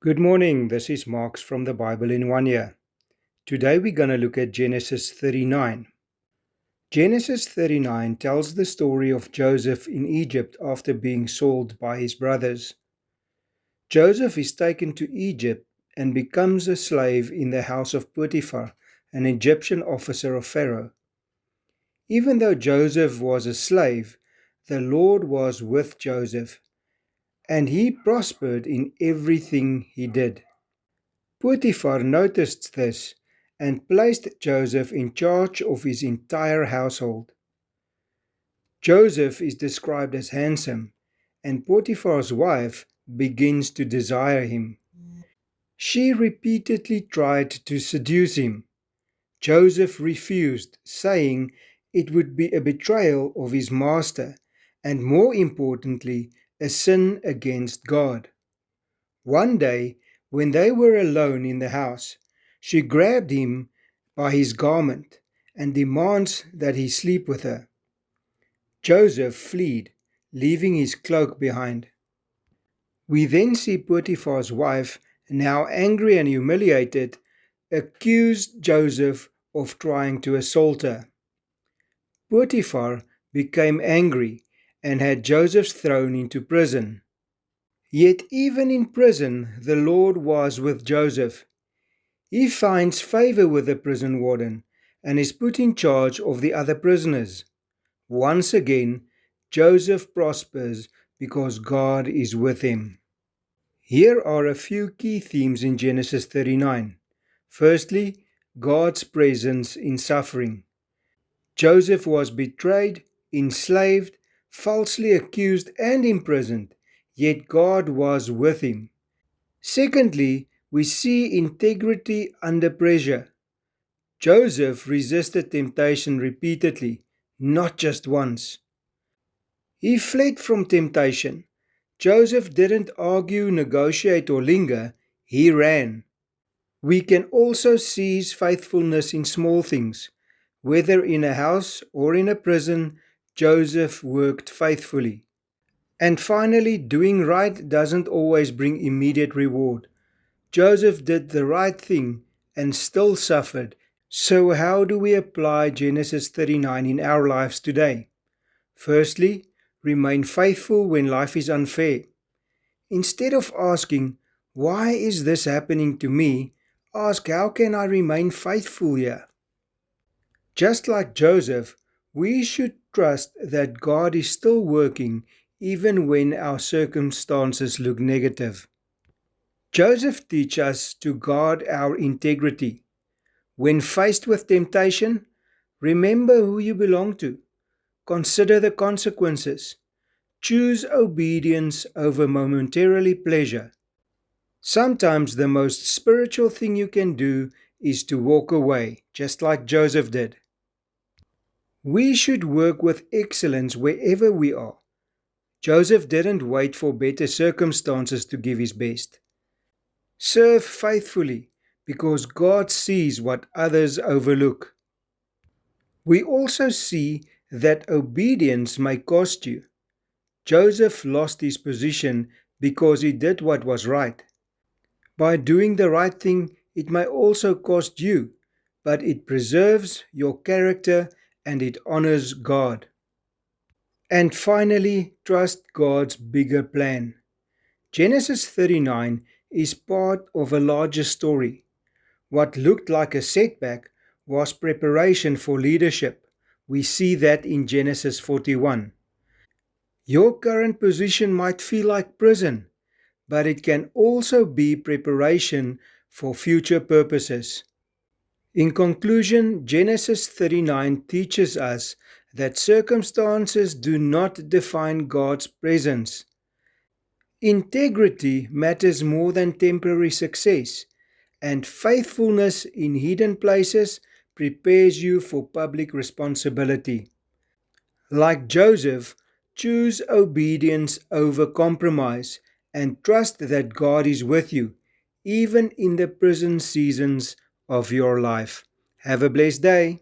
Good morning, this is Marks from the Bible in 1 Year. Today we're going to look at Genesis 39. Genesis 39 tells the story of Joseph in Egypt after being sold by his brothers. Joseph is taken to Egypt and becomes a slave in the house of Potiphar, an Egyptian officer of Pharaoh. Even though Joseph was a slave, the Lord was with Joseph, and he prospered in everything he did. Potiphar noticed this and placed Joseph in charge of his entire household. Joseph is described as handsome, and Potiphar's wife begins to desire him. She repeatedly tried to seduce him. Joseph refused, saying it would be a betrayal of his master and, more importantly, a sin against God. One day, when they were alone in the house, she grabbed him by his garment and demands that he sleep with her. Joseph fled, leaving his cloak behind. We then see Potiphar's wife, now angry and humiliated, accuse Joseph of trying to assault her. Potiphar became angry and had Joseph thrown into prison. Yet even in prison, the Lord was with Joseph. He finds favor with the prison warden and is put in charge of the other prisoners. Once again, Joseph prospers because God is with him. Here are a few key themes in Genesis 39. Firstly, God's presence in suffering. Joseph was betrayed, enslaved, falsely accused, and imprisoned, yet God was with him. Secondly, we see integrity under pressure. Joseph resisted temptation repeatedly, not just once. He fled from temptation. Joseph didn't argue, negotiate, or linger, he ran. We can also see his faithfulness in small things. Whether in a house or in a prison, Joseph worked faithfully. And finally, doing right doesn't always bring immediate reward. Joseph did the right thing and still suffered. So how do we apply Genesis 39 in our lives today? Firstly, remain faithful when life is unfair. Instead of asking, why is this happening to me? Ask, how can I remain faithful here? Just like Joseph, we should trust that God is still working even when our circumstances look negative. Joseph teaches us to guard our integrity. When faced with temptation, remember who you belong to. Consider the consequences. Choose obedience over momentarily pleasure. Sometimes the most spiritual thing you can do is to walk away, just like Joseph did. We should work with excellence wherever we are. Joseph didn't wait for better circumstances to give his best. Serve faithfully because God sees what others overlook. We also see that obedience may cost you. Joseph lost his position because he did what was right. By doing the right thing, it may also cost you, but it preserves your character and it honors God. And finally, trust God's bigger plan. Genesis 39 is part of a larger story. What looked like a setback was preparation for leadership. We see that in Genesis 41. Your current position might feel like prison, but it can also be preparation for future purposes. In conclusion, Genesis 39 teaches us that circumstances do not define God's presence. Integrity matters more than temporary success, and faithfulness in hidden places prepares you for public responsibility. Like Joseph, choose obedience over compromise and trust that God is with you, even in the prison seasons of your life. Have a blessed day.